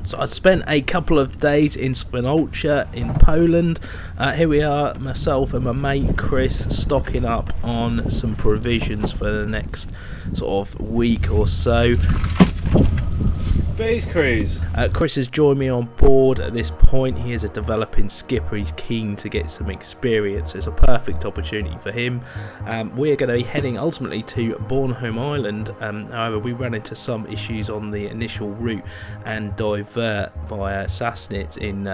So I spent a couple of days in Świnoujście in Poland. Here we are, myself and my mate Chris, stocking up on some provisions for the next sort of week or so. Base cruise. Chris has joined me on board at this point. He is a developing skipper. He's keen to get some experience. It's a perfect opportunity for him. We're going to be heading ultimately to Bornholm Island. However, we ran into some issues on the initial route and divert via Sassnitz in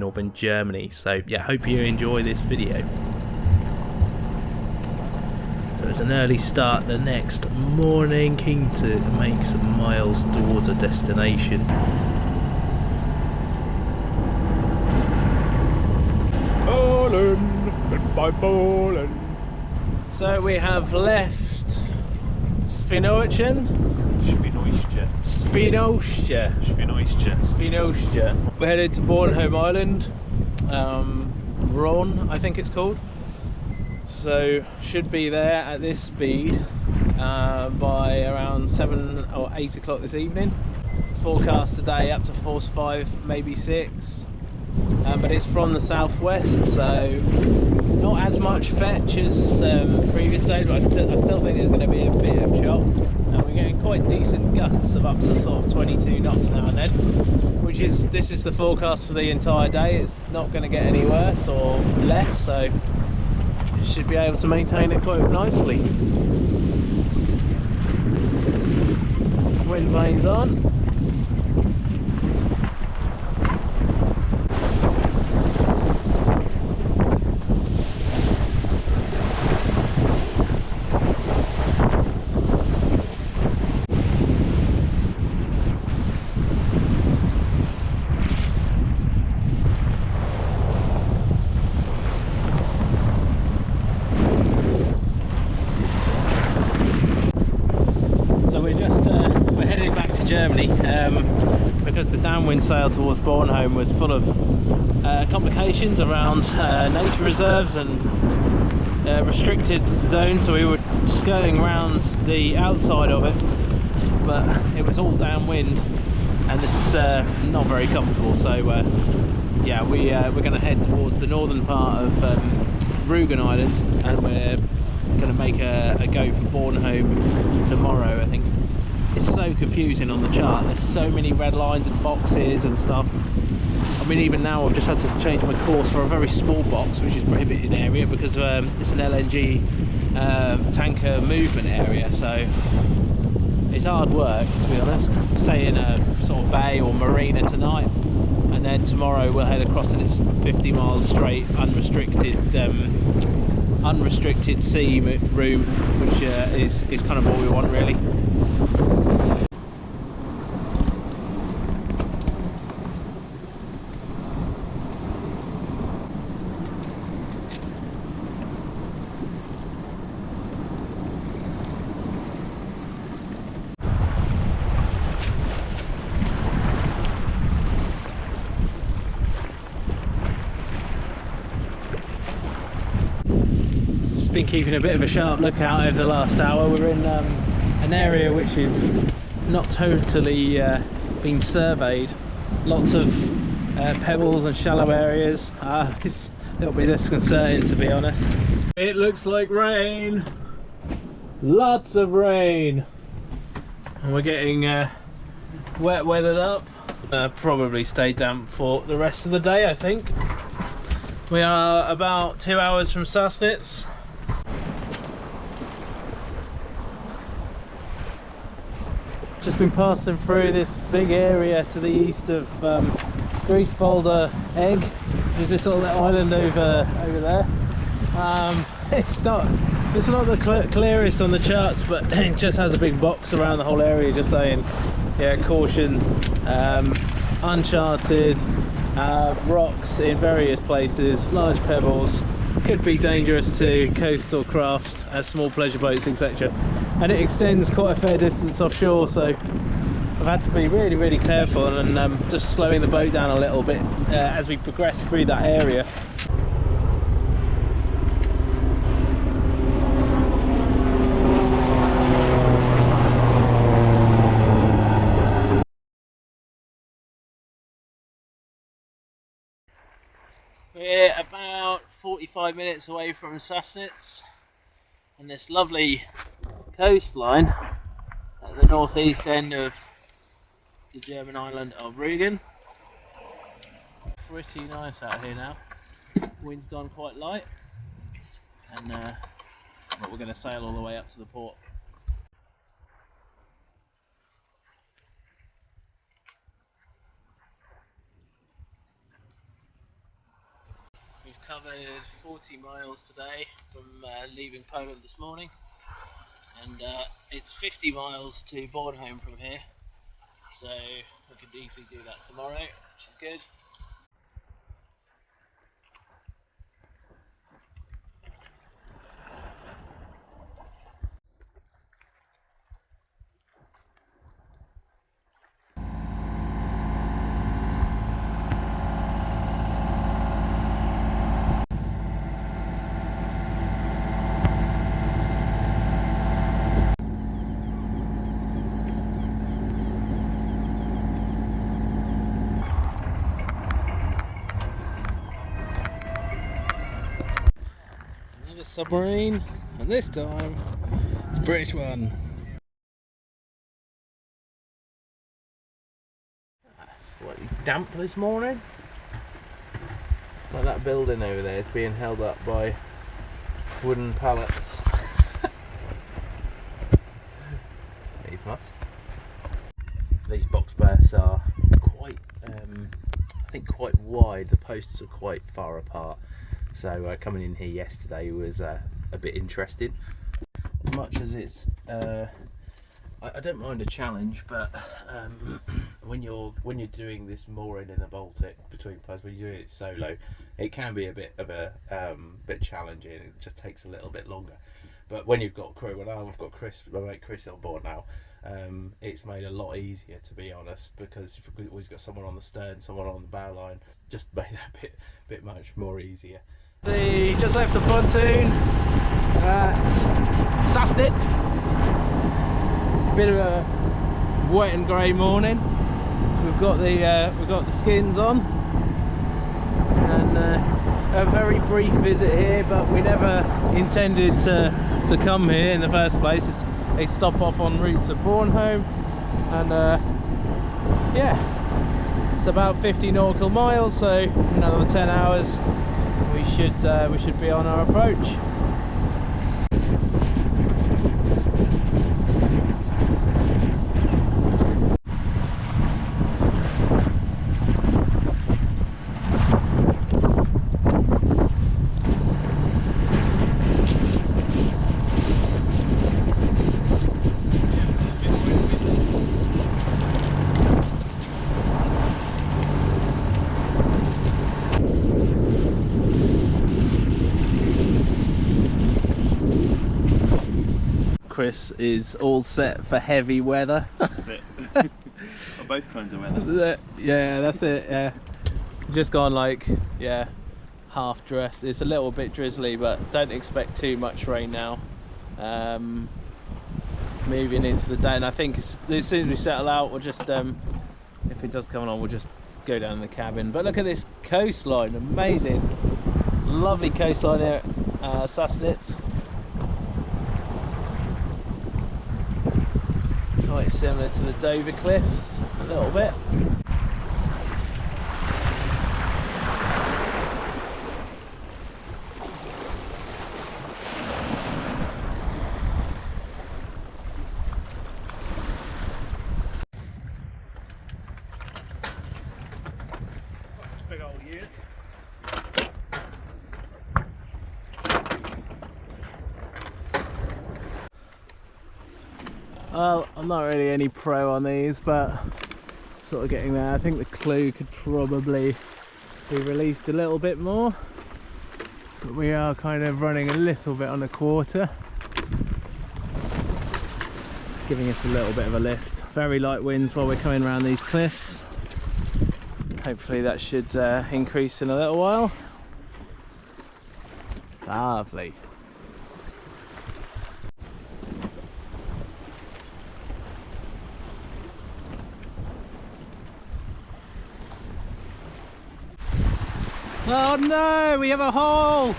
northern Germany. So yeah, hope you enjoy this video. So it's an early start the next morning, keen to make some miles towards a destination. Poland, goodbye Poland. So we have left Świnoujście. We're headed to Bornholm Island, Ron, I think it's called. So should be there at this speed by around 7 or 8 o'clock this evening. Forecast today up to force 5, maybe 6, but it's from the southwest, so not as much fetch as previous days, but I still think there's going to be a bit of chop. We're getting quite decent gusts of up to sort of 22 knots now and then, this is the forecast for the entire day. It's not going to get any worse or less, so should be able to maintain it quite nicely. Wind vanes on. Germany, because the downwind sail towards Bornholm was full of complications around nature reserves and restricted zones, so we were skirting around the outside of it, but it was all downwind and it's not very comfortable. So yeah, we're going to head towards the northern part of Rügen Island, and we're going to make a go for Bornholm tomorrow, I think. It's so confusing on the chart. There's so many red lines and boxes and stuff. I mean, even now I've just had to change my course for a very small box, which is prohibited area because it's an LNG tanker movement area, so it's hard work, to be honest. Stay in a sort of bay or marina tonight, and then tomorrow we'll head across, and it's 50 miles straight unrestricted sea route, which is kind of what we want, really. Been keeping a bit of a sharp lookout over the last hour. We're in an area which is not totally been surveyed. Lots of pebbles and shallow areas. It's a little bit disconcerting, to be honest. It looks like rain. Lots of rain. And we're getting wet weathered up. Probably stay damp for the rest of the day, I think. We are about 2 hours from Sassnitz. Just been passing through this big area to the east of Greifswalder Egg, which is this little island over there. It's not the clearest on the charts, but it just has a big box around the whole area just saying, yeah, caution, uncharted, rocks in various places, large pebbles, could be dangerous to coastal craft, small pleasure boats, etc. And it extends quite a fair distance offshore, so I've had to be really careful and just slowing the boat down a little bit as we progress through that area. We're about 45 minutes away from Sassnitz and this lovely coastline at the northeast end of the German island of Rügen. Pretty nice out here now. Wind's gone quite light, and but we're going to sail all the way up to the port. We've covered 40 miles today from leaving Poland this morning, and it's 50 miles to Bornholm from here, so we could easily do that tomorrow, which is good. Submarine, and this time it's a British one. Slightly damp this morning. Like that building over there is being held up by wooden pallets. Needs must. These box berths are quite, I think, quite wide. The posts are quite far apart. So coming in here yesterday was a bit interesting. As much as it's, I don't mind a challenge, but when you're doing this mooring in the Baltic between posts, when you're doing it solo, it can be a bit of a bit challenging. It just takes a little bit longer. But when you've got crew, well, I've got my mate Chris on board now. It's made a lot easier, to be honest, because you've always got someone on the stern, someone on the bow line. Just made that bit much more easier. We just left the pontoon at Sassnitz. Bit of a wet and grey morning. We've got the skins on, and a very brief visit here, but we never intended to come here in the first place. It's a stop off en route to Bornholm, and yeah, it's about 50 nautical miles, so another 10 hours. We should be on our approach. Chris is all set for heavy weather. That's it. For both kinds of weather. Yeah, that's it. Yeah, just gone like, yeah, half dressed. It's a little bit drizzly, but don't expect too much rain now. Moving into the day, and I think as soon as we settle out, we'll just if it does come on, we'll just go down in the cabin. But look at this coastline, amazing, lovely coastline here at Sassnitz. Quite similar to the Dover Cliffs, a little bit. That's a big old unit. Well, I'm not really any pro on these, but sort of getting there. I think the clue could probably be released a little bit more, but we are kind of running a little bit on a quarter, giving us a little bit of a lift. Very light winds while we're coming around these cliffs. Hopefully that should increase in a little while. Lovely. Oh no, we have a hole!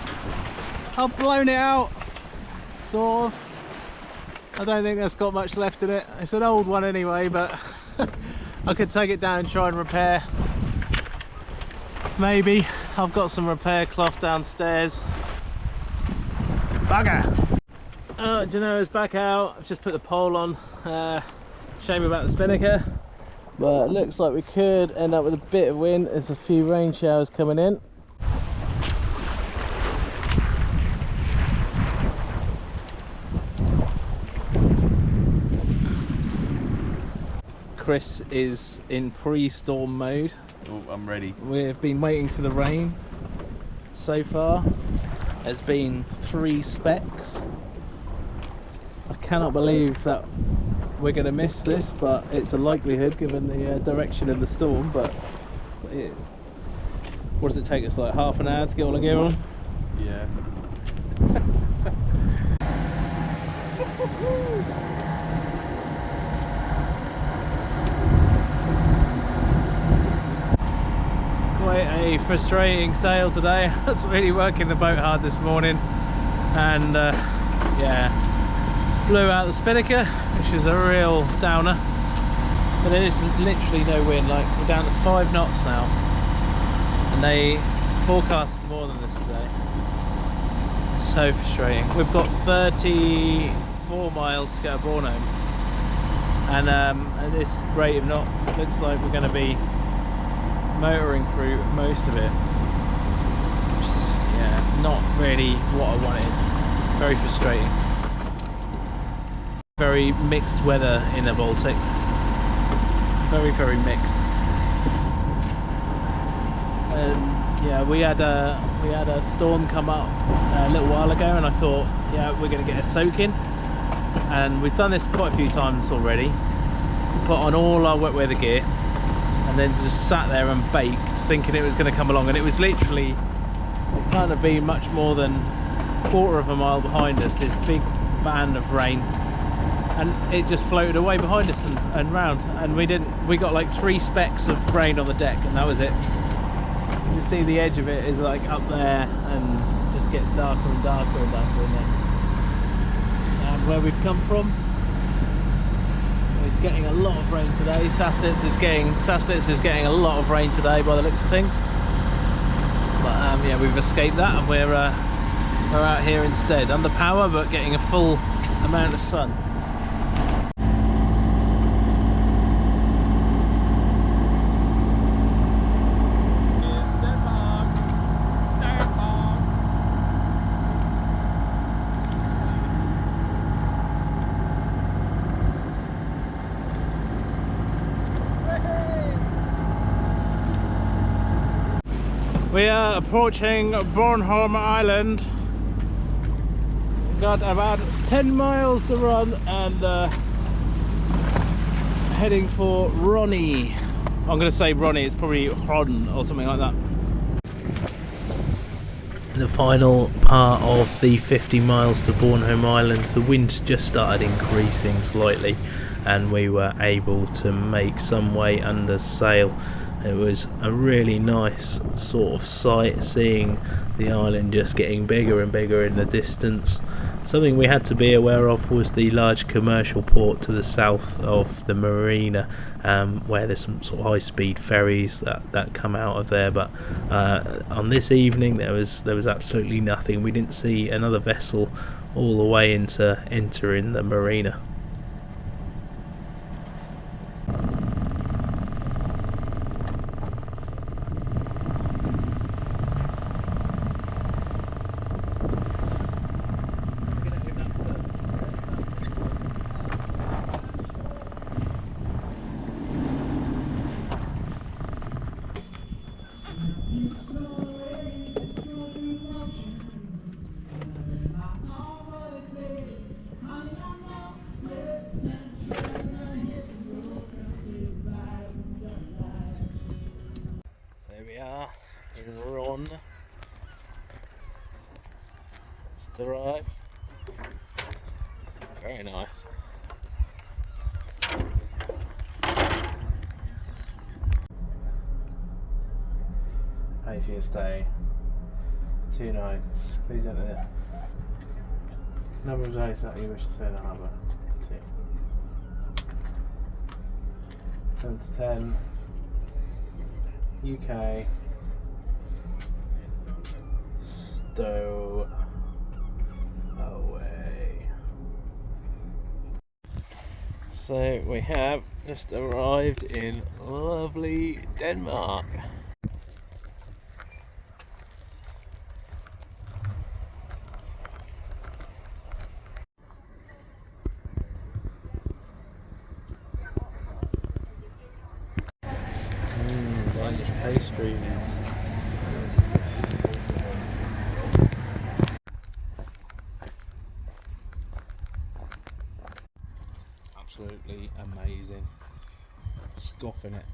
I've blown it out, sort of. I don't think that's got much left in it. It's an old one anyway, but I could take it down and try and repair. Maybe. I've got some repair cloth downstairs. Bugger! Do you know, it's back out. I've just put the pole on. Shame about the spinnaker, but it looks like we could end up with a bit of wind. There's a few rain showers coming in. Chris is in pre-storm mode. Oh, I'm ready. We've been waiting for the rain. So far, there's been 3 specks. I cannot believe that we're going to miss this, but it's a likelihood given the direction of the storm. But what does it take us, like half an hour to get all the gear on? Yeah. Quite a frustrating sail today. I was really working the boat hard this morning, and yeah, blew out the spinnaker, which is a real downer. But there is literally no wind. Like, we're down to 5 knots now, and they forecast more than this today. It's so frustrating. We've got 34 miles to go to Bornholm, and at this rate of knots, it looks like we're going to be motoring through most of it, which is, yeah, not really what I wanted. Very frustrating. Very mixed weather in the Baltic. Very mixed. Yeah, we had a storm come up a little while ago, and I thought, yeah, we're going to get a soaking, and we've done this quite a few times already. Put on all our wet weather gear, and then just sat there and baked, thinking it was going to come along, and it was literally, it can't have been much more than a quarter of a mile behind us, this big band of rain, and it just floated away behind us and round, and we got like 3 specks of rain on the deck, and that was it. You just see the edge of it is like up there, and just gets darker and darker and darker in there. And where we've come from, it's getting a lot of rain today. Sassnitz is getting a lot of rain today by the looks of things. But yeah, we've escaped that, and we're out here instead, under power but getting a full amount of sun. We are approaching Bornholm Island. We've got about 10 miles to run, and heading for Ronnie. I'm going to say Ronnie, it's probably Hron or something like that. In the final part of the 50 miles to Bornholm Island, the wind just started increasing slightly, and we were able to make some way under sail. It was a really nice sort of sight, seeing the island just getting bigger and bigger in the distance. Something we had to be aware of was the large commercial port to the south of the marina, where there's some sort of high-speed ferries that come out of there. But on this evening there was absolutely nothing. We didn't see another vessel all the way into entering the marina. There we are, in Ron. It's arrived. Very nice. Pay for your stay. 2 nights. Please enter the number of days that you wish to stay in the harbour. 2. 7 to 10. UK. Stow away. So we have just arrived in lovely Denmark. Danish pastries. Absolutely amazing. Scoffing it.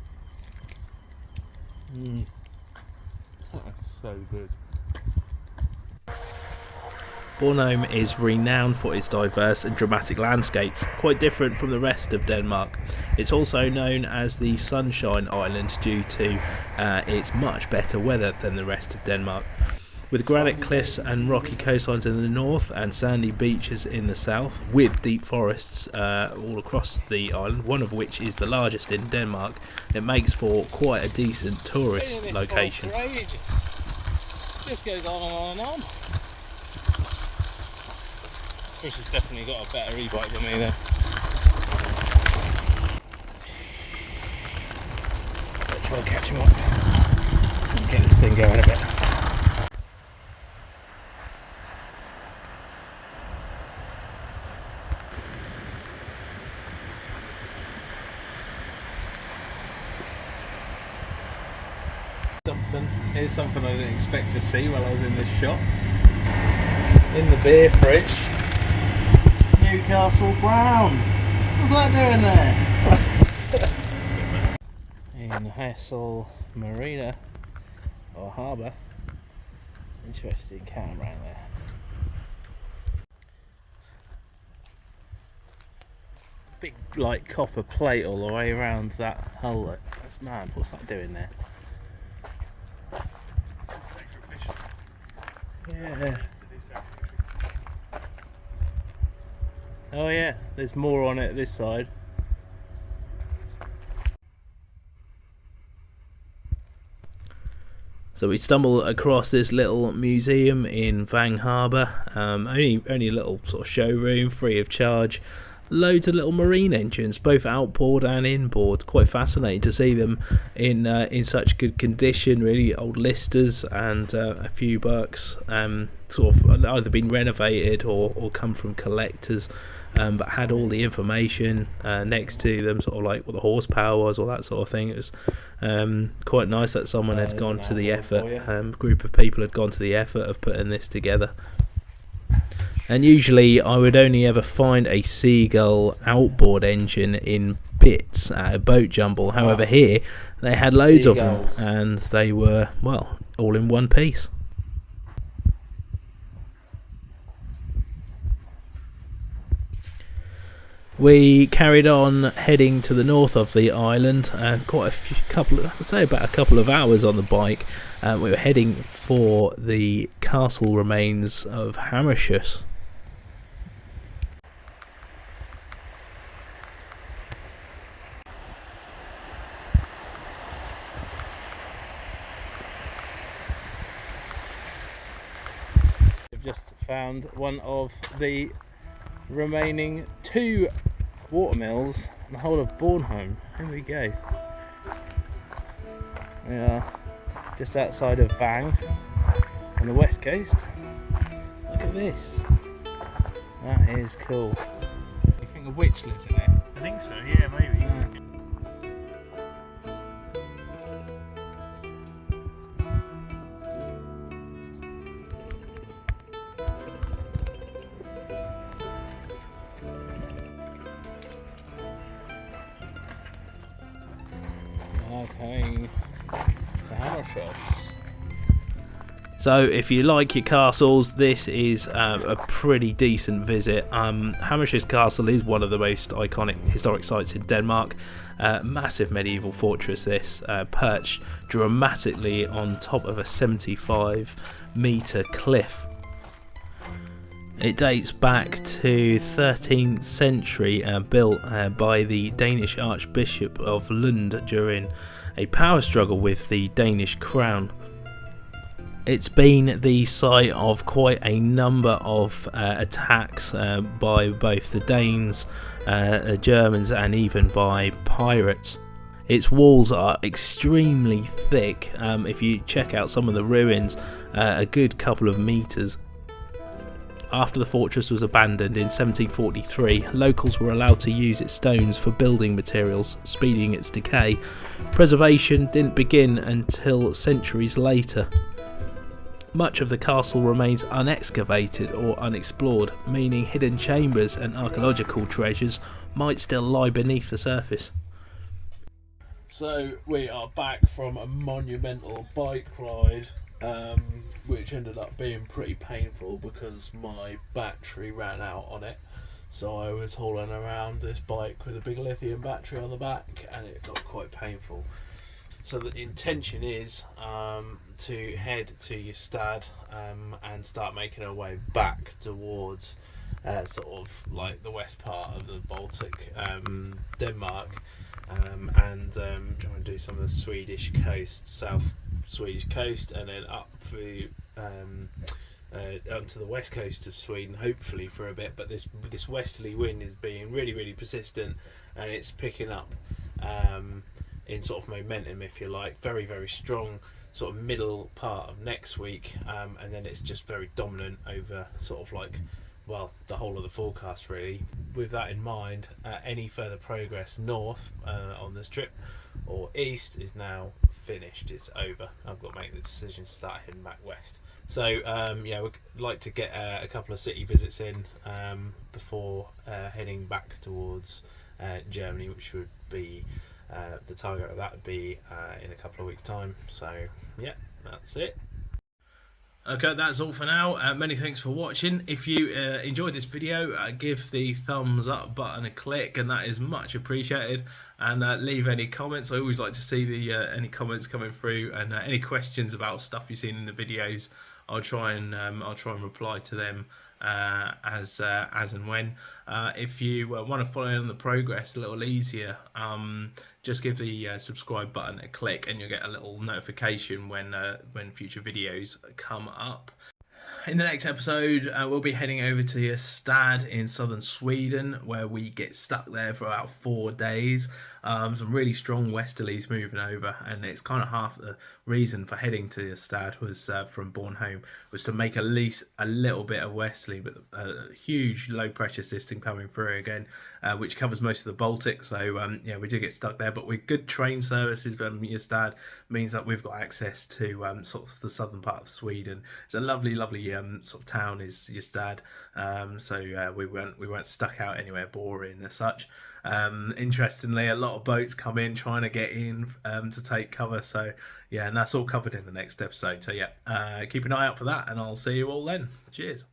That's so good. Bornholm is renowned for its diverse and dramatic landscapes, quite different from the rest of Denmark. It's also known as the Sunshine Island due to its much better weather than the rest of Denmark. With granite cliffs and rocky coastlines in the north and sandy beaches in the south, with deep forests all across the island, one of which is the largest in Denmark, it makes for quite a decent tourist location. This goes on and on and on. Chris has definitely got a better e-bike than me there. Let's try and catch him up and get this thing going a bit. Here's something I didn't expect to see while I was in this shop. In the beer fridge, Newcastle Brown. What's that doing there? In Hassel Marina or Harbour. Interesting camera around there. Big like copper plate all the way around that hull. That's mad. What's that doing there? Yeah. Oh yeah, there's more on it this side. So we stumble across this little museum in Vang Harbour, only a little sort of showroom, free of charge. Loads of little marine engines, both outboard and inboard. Quite fascinating to see them in such good condition. Really old listers and a few bucks. Sort of either been renovated or come from collectors, but had all the information next to them, sort of like what the horsepower was, all that sort of thing. It was quite nice that someone had gone to the effort. Group of people had gone to the effort of putting this together. And usually I would only ever find a Seagull outboard engine in bits at a boat jumble. However, here they had loads of them and they were, well, all in one piece. We carried on heading to the north of the island, about a couple of hours on the bike. We were heading for the castle remains of Hammershus. We've just found one of the remaining 2 watermills in the whole of Bornholm. Here we go. We are just outside of Vang on the west coast. Look at this. That is cool. You think a witch lives in there? I think so, yeah, maybe. Yeah. Coming to Hammershus. So if you like your castles, this is a pretty decent visit. Hammershus Castle is one of the most iconic historic sites in Denmark. Massive medieval fortress, this, perched dramatically on top of a 75-metre cliff. It dates back to 13th century, built by the Danish Archbishop of Lund during a power struggle with the Danish crown. It's been the site of quite a number of attacks by both the Danes, the Germans, and even by pirates. Its walls are extremely thick. If you check out some of the ruins, a good couple of metres. After the fortress was abandoned in 1743, locals were allowed to use its stones for building materials, speeding its decay. Preservation didn't begin until centuries later. Much of the castle remains unexcavated or unexplored, meaning hidden chambers and archaeological treasures might still lie beneath the surface. So we are back from a monumental bike ride, which ended up being pretty painful because my battery ran out on it. So I was hauling around this bike with a big lithium battery on the back, and it got quite painful. So the intention is to head to Ystad and start making our way back towards sort of like the west part of the Baltic, Denmark, and try and do some of the Swedish coast, South Swedish coast, and then up through onto the west coast of Sweden, hopefully for a bit. But this westerly wind is being really persistent, and it's picking up in sort of momentum, if you like, very strong sort of middle part of next week, and then it's just very dominant over sort of like, well, the whole of the forecast really. With that in mind, any further progress north on this trip or east is now finished. It's over. I've got to make the decision to start heading back west. So yeah, we'd like to get a couple of city visits in before heading back towards Germany, which would be the target of that would be in a couple of weeks' time. So yeah, that's it. Okay, that's all for now. Many thanks for watching. If you enjoyed this video, give the thumbs up button a click, and that is much appreciated. And leave any comments. I always like to see the any comments coming through, and any questions about stuff you've seen in the videos. I'll try and reply to them as and when. If you want to follow on the progress a little easier, just give the subscribe button a click, and you'll get a little notification when future videos come up. In the next episode, we'll be heading over to Ystad in southern Sweden, where we get stuck there for about 4 days. Some really strong westerlies moving over, and it's kind of half the reason for heading to Ystad was from Bornholm was to make at least a little bit of westerly, but a huge low pressure system coming through again, which covers most of the Baltic. So yeah, we do get stuck there, but with good train services from Ystad means that we've got access to sort of the southern part of Sweden. It's a lovely sort of town is Ystad, so we weren't stuck out anywhere boring as such. Interestingly, a lot of boats come in trying to get in to take cover, so yeah, and that's all covered in the next episode. So yeah, keep an eye out for that, and I'll see you all then. Cheers.